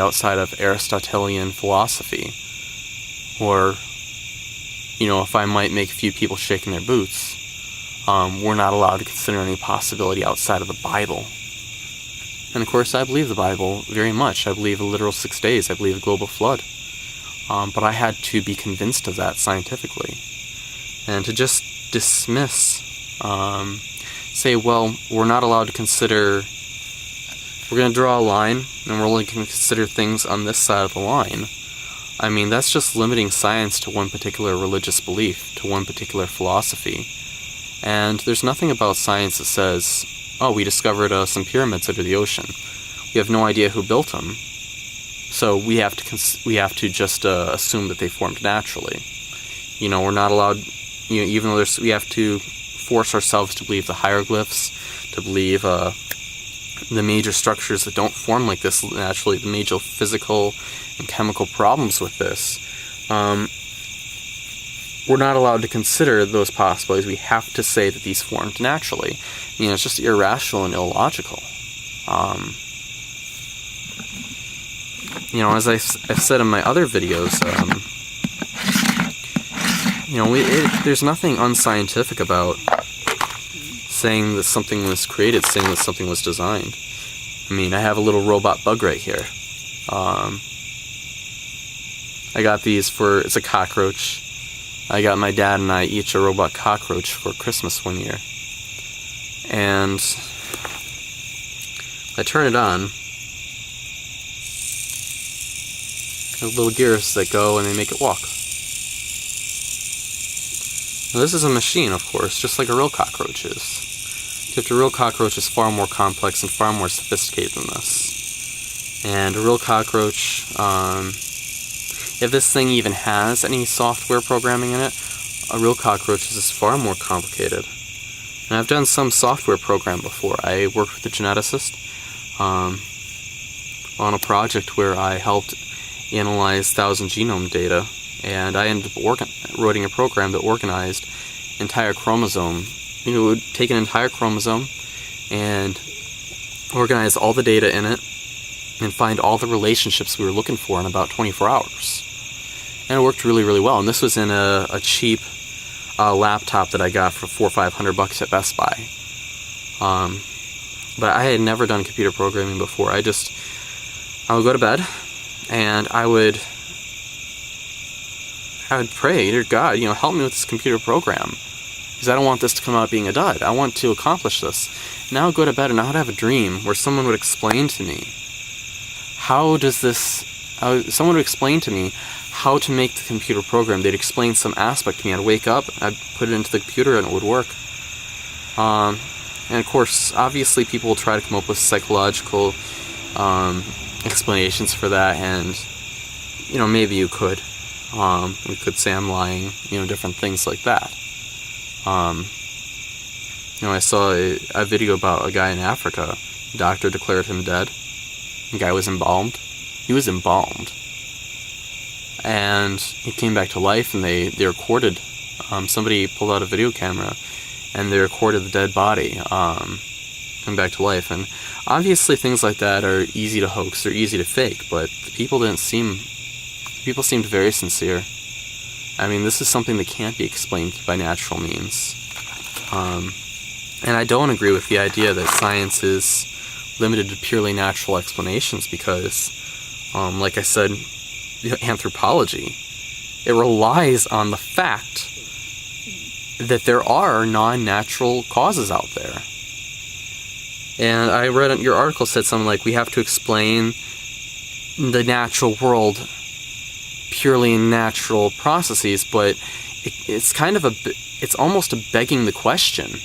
outside of Aristotelian philosophy. Or, if I might make a few people shaking their boots, we're not allowed to consider any possibility outside of the Bible. And of course, I believe the Bible very much. I believe a literal 6 days. I believe a global flood. But I had to be convinced of that scientifically. And to just dismiss, say, well, we're not allowed to consider, we're going to draw a line, and we're only going to consider things on this side of the line. I mean, that's just limiting science to one particular religious belief, to one particular philosophy. And there's nothing about science that says, oh, we discovered some pyramids under the ocean. We have no idea who built them. So we have to just assume that they formed naturally. We're not allowed, even though we have to force ourselves to believe the hieroglyphs, to believe the major structures that don't form like this naturally, the major physical and chemical problems with this. We're not allowed to consider those possibilities. We have to say that these formed naturally. It's just irrational and illogical. As I've said in my other videos, there's nothing unscientific about saying that something was created, saying that something was designed. I have a little robot bug right here. I got these it's a cockroach. I got my dad and I each a robot cockroach for Christmas one year. And I turn it on. There's little gears that go and they make it walk. Now this is a machine, of course, just like a real cockroach is. Except a real cockroach is far more complex and far more sophisticated than this. And a real cockroach, if this thing even has any software programming in it, a real cockroach is far more complicated. And I've done some software program before. I worked with a geneticist on a project where I helped analyze 1,000 genome data, and I ended up writing a program that organized entire chromosome. It would take an entire chromosome and organize all the data in it and find all the relationships we were looking for in about 24 hours. And it worked really, really well. And this was in a cheap laptop that I got for $400 or $500 at Best Buy. But I had never done computer programming before. I would go to bed and I would pray, dear God, help me with this computer program, because I don't want this to come out being a dud. I want to accomplish this. And I would go to bed and I would have a dream where someone would explain to me someone would explain to me how to make the computer program. They'd explain some aspect to me. I'd wake up, I'd put it into the computer, and it would work. And of course, obviously people will try to come up with psychological explanations for that, and maybe you could. We could say I'm lying, different things like that. I saw a video about a guy in Africa. The doctor declared him dead. The guy was embalmed. He was embalmed. And he came back to life, and they recorded. Somebody pulled out a video camera, and they recorded the dead body coming back to life. And obviously things like that are easy to hoax, they're easy to fake, but the people seemed very sincere. This is something that can't be explained by natural means. And I don't agree with the idea that science is limited to purely natural explanations, because, like I said, anthropology, it relies on the fact that there are non-natural causes out there. And I read your article said something like, we have to explain the natural world purely in natural processes, but it's kind of it's almost a begging the question.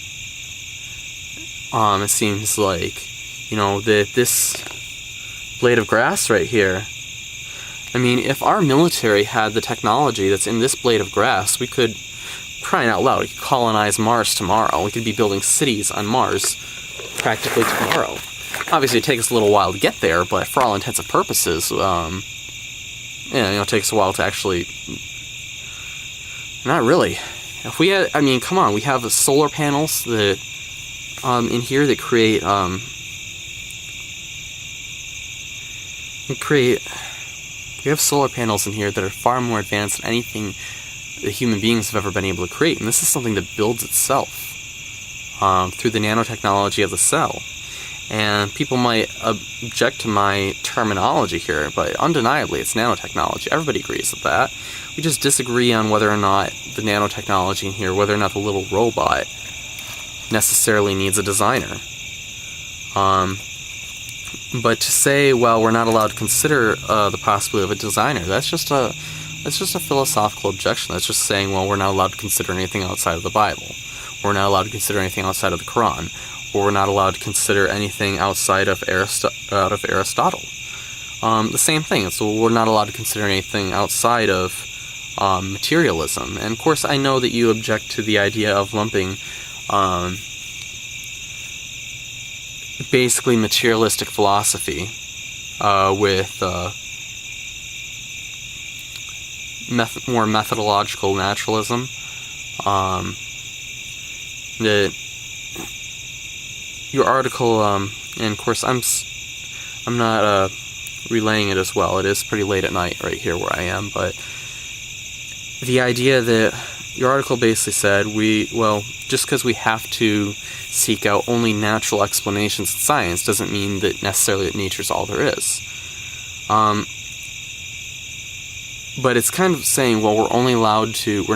It seems like, that this blade of grass right here, if our military had the technology that's in this blade of grass, we could, crying out loud, we could colonize Mars tomorrow. We could be building cities on Mars practically tomorrow. Obviously it takes us a little while to get there, but for all intents and purposes, it takes a while to actually... Not really. If we had, come on, we have solar panels that, in here that create, we have solar panels in here that are far more advanced than anything that human beings have ever been able to create, and this is something that builds itself through the nanotechnology of the cell. And people might object to my terminology here, but undeniably it's nanotechnology. Everybody agrees with that. We just disagree on whether or not the nanotechnology in here, whether or not the little robot necessarily needs a designer. But to say, well, we're not allowed to consider the possibility of a designer, that's just a philosophical objection. That's just saying, well, we're not allowed to consider anything outside of the Bible. We're not allowed to consider anything outside of the Quran. Or we're not allowed to consider anything outside of Aristotle. The same thing. So we're not allowed to consider anything outside of materialism. And of course, I know that you object to the idea of lumping basically materialistic philosophy with more methodological naturalism. Your article, and of course I'm not relaying it as well. It is pretty late at night right here where I am, but the idea that your article basically said, just because we have to seek out only natural explanations in science doesn't mean that necessarily that nature's all there is. But it's kind of saying, well, we're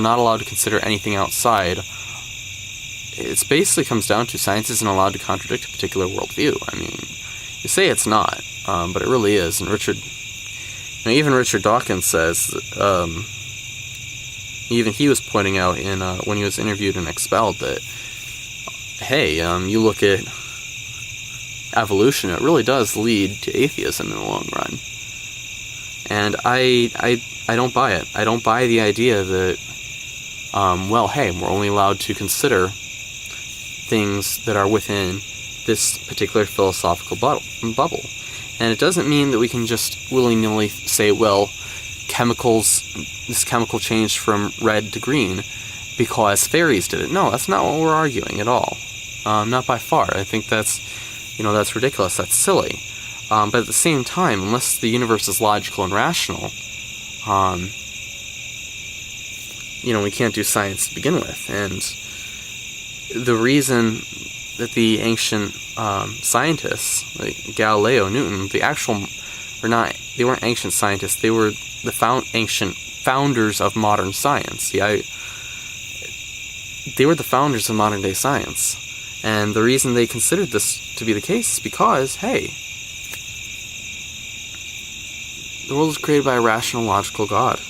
not allowed to consider anything outside. It basically comes down to science isn't allowed to contradict a particular worldview. I mean, you say it's not, but it really is. And even Richard Dawkins says, even he was pointing out when he was interviewed in Expelled that, hey, you look at evolution, it really does lead to atheism in the long run. And I don't buy it. I don't buy the idea that, hey, we're only allowed to consider things that are within this particular philosophical bubble. And it doesn't mean that we can just willy-nilly say, well, this chemical changed from red to green because fairies did it. No, that's not what we're arguing at all. Not by far. I think that's ridiculous. That's silly. But at the same time, unless the universe is logical and rational, we can't do science to begin with. And the reason that the ancient scientists, like Galileo, Newton, they weren't ancient scientists, they were the ancient founders of modern science. They were the founders of modern day science. And the reason they considered this to be the case is because, hey, the world was created by a rational, logical God,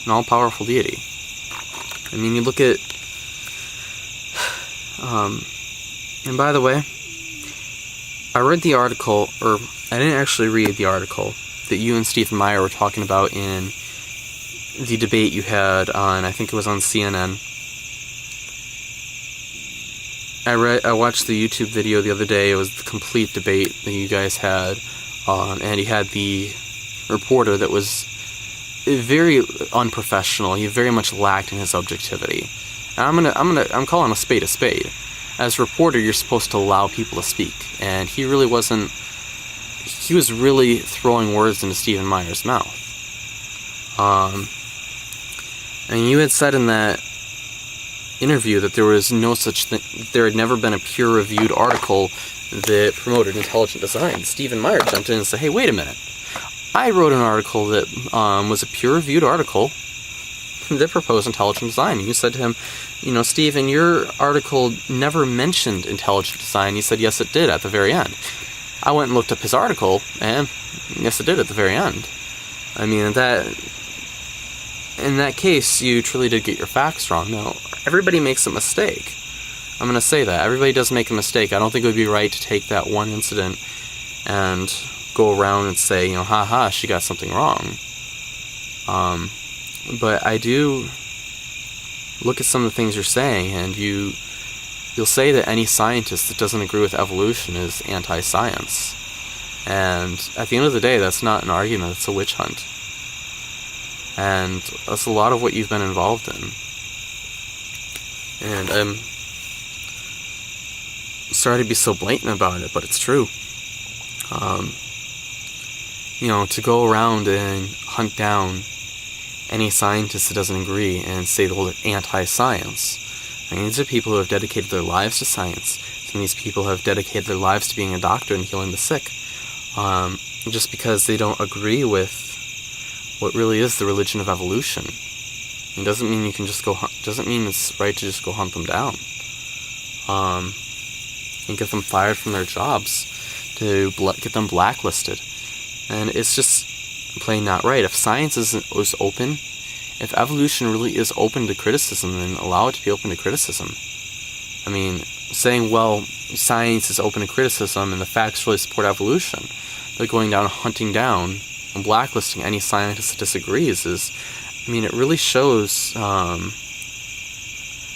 an all-powerful deity. I mean, you look at and by the way, I read the article, or I didn't actually read the article that you and Stephen Meyer were talking about in the debate you had on, I think it was on CNN. I watched the YouTube video the other day. It was the complete debate that you guys had, and he had the reporter that was very unprofessional. He very much lacked in his objectivity. And I'm calling a spade a spade. As a reporter, you're supposed to allow people to speak, and he really wasn't. He was really throwing words into Stephen Meyer's mouth. And you had said in that interview that there was no such thing. There had never been a peer-reviewed article that promoted intelligent design. Stephen Meyer jumped in and said, "Hey, wait a minute! I wrote an article that was a peer-reviewed article that proposed intelligent design." And you said to him, Stephen, your article never mentioned intelligent design. He said, yes, it did at the very end. I went and looked up his article, and yes, it did at the very end. I mean, in that case, you truly did get your facts wrong. Now, everybody makes a mistake. I'm going to say that. Everybody does make a mistake. I don't think it would be right to take that one incident and go around and say, ha, she got something wrong. But I do look at some of the things you're saying, and you'll say that any scientist that doesn't agree with evolution is anti-science. And at the end of the day, that's not an argument, it's a witch hunt. And that's a lot of what you've been involved in. And I'm sorry to be so blatant about it, but it's true. to go around and hunt down any scientist that doesn't agree and say they're anti-science. I mean, these are people who have dedicated their lives to science. Some of these people have dedicated their lives to being a doctor and healing the sick. Just because they don't agree with what really is the religion of evolution, it doesn't mean you can just go. Doesn't mean it's right to just go hunt them down, and get them fired from their jobs, to get them blacklisted, and it's just plain not right. If science is open, if evolution really is open to criticism, then allow it to be open to criticism. I mean, saying, well, science is open to criticism and the facts really support evolution, but going down hunting down and blacklisting any scientist that disagrees it really shows,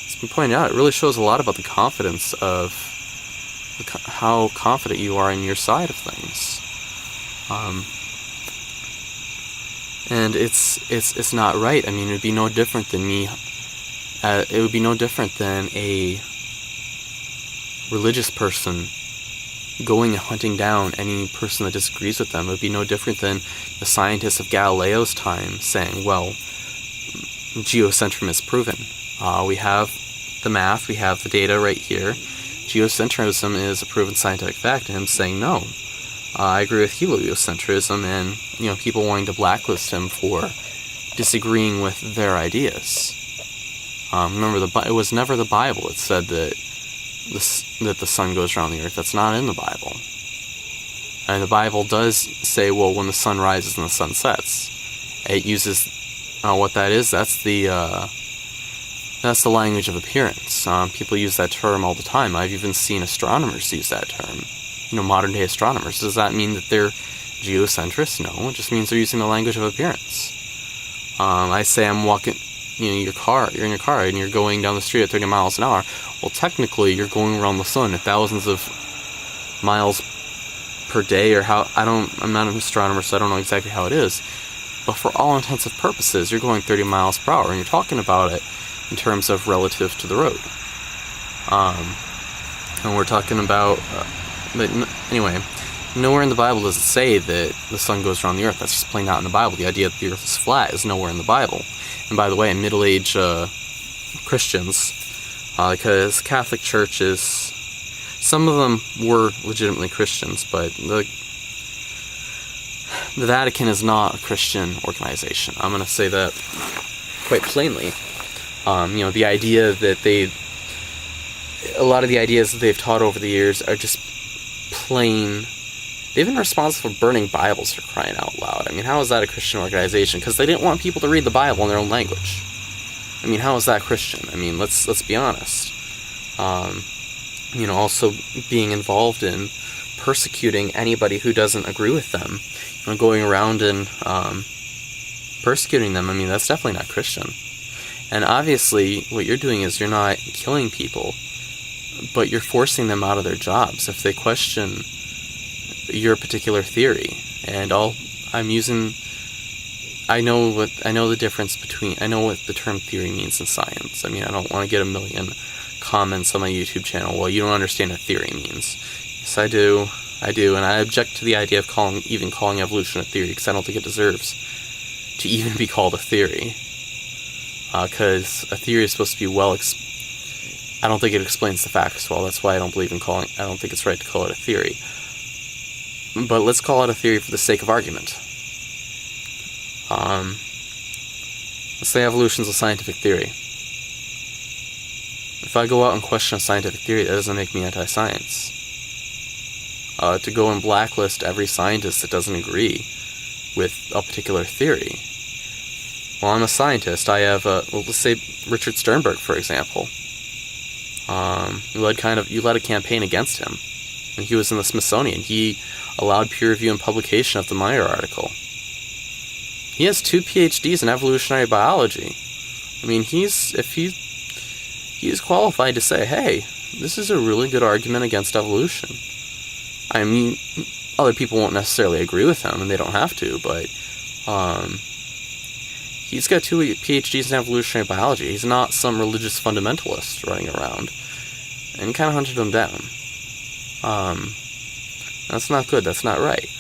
it's been pointed out, it really shows a lot about the confidence of how confident you are in your side of things. And it's not right. I mean, it would be no different than me. It would be no different than a religious person going and hunting down any person that disagrees with them. It would be no different than the scientists of Galileo's time saying, well, geocentrism is proven. We have the math, we have the data right here. Geocentrism is a proven scientific fact, and him saying no. I agree with heliocentrism and people wanting to blacklist him for disagreeing with their ideas. Remember, it was never the Bible that said that the sun goes around the earth. That's not in the Bible. And the Bible does say, well, when the sun rises and the sun sets. It uses what that is. That's the language of appearance. People use that term all the time. I've even seen astronomers use that term. Modern day astronomers. Does that mean that they're geocentrists? No, it just means they're using the language of appearance. I say I'm walking, you're in your car and you're going down the street at 30 miles an hour. Well, technically, you're going around the sun at thousands of miles per day, or I'm not an astronomer, so I don't know exactly how it is. But for all intents and purposes, you're going 30 miles per hour, and you're talking about it in terms of relative to the road. And we're talking about, anyway, nowhere in the Bible does it say that the sun goes around the earth. That's just plain not in the Bible. The idea that the earth is flat is nowhere in the Bible. And by the way, Middle Age Christians, because Catholic churches, some of them were legitimately Christians, but the Vatican is not a Christian organization. I'm going to say that quite plainly. The idea that a lot of the ideas that they've taught over the years are just plain. They've been responsible for burning Bibles, for crying out loud. I mean, how is that a Christian organization? Because they didn't want people to read the Bible in their own language. I mean, how is that Christian? I mean, let's be honest. Also being involved in persecuting anybody who doesn't agree with them, going around and persecuting them. I mean, that's definitely not Christian. And obviously, what you're doing is you're not killing people, but you're forcing them out of their jobs if they question your particular theory. And I know the difference between, I know what the term theory means in science. I mean, I don't want to get a million comments on my YouTube channel, well, you don't understand what theory means. Yes, I do, and I object to the idea of calling evolution a theory, because I don't think it deserves to even be called a theory. Because a theory is supposed to be I don't think it explains the facts well. That's why I don't think it's right to call it a theory. But let's call it a theory for the sake of argument. Let's say evolution's a scientific theory. If I go out and question a scientific theory, that doesn't make me anti-science. To go and blacklist every scientist that doesn't agree with a particular theory. Well, I'm a scientist. I have let's say Richard Sternberg, for example. You led a campaign against him. When he was in the Smithsonian, he allowed peer review and publication of the Meyer article. He has 2 PhDs in evolutionary biology. I mean, he's qualified to say, hey, this is a really good argument against evolution. I mean, other people won't necessarily agree with him, and they don't have to, but he's got 2 PhDs in evolutionary biology. He's not some religious fundamentalist running around. And he kind of hunted him down. That's not good. That's not right.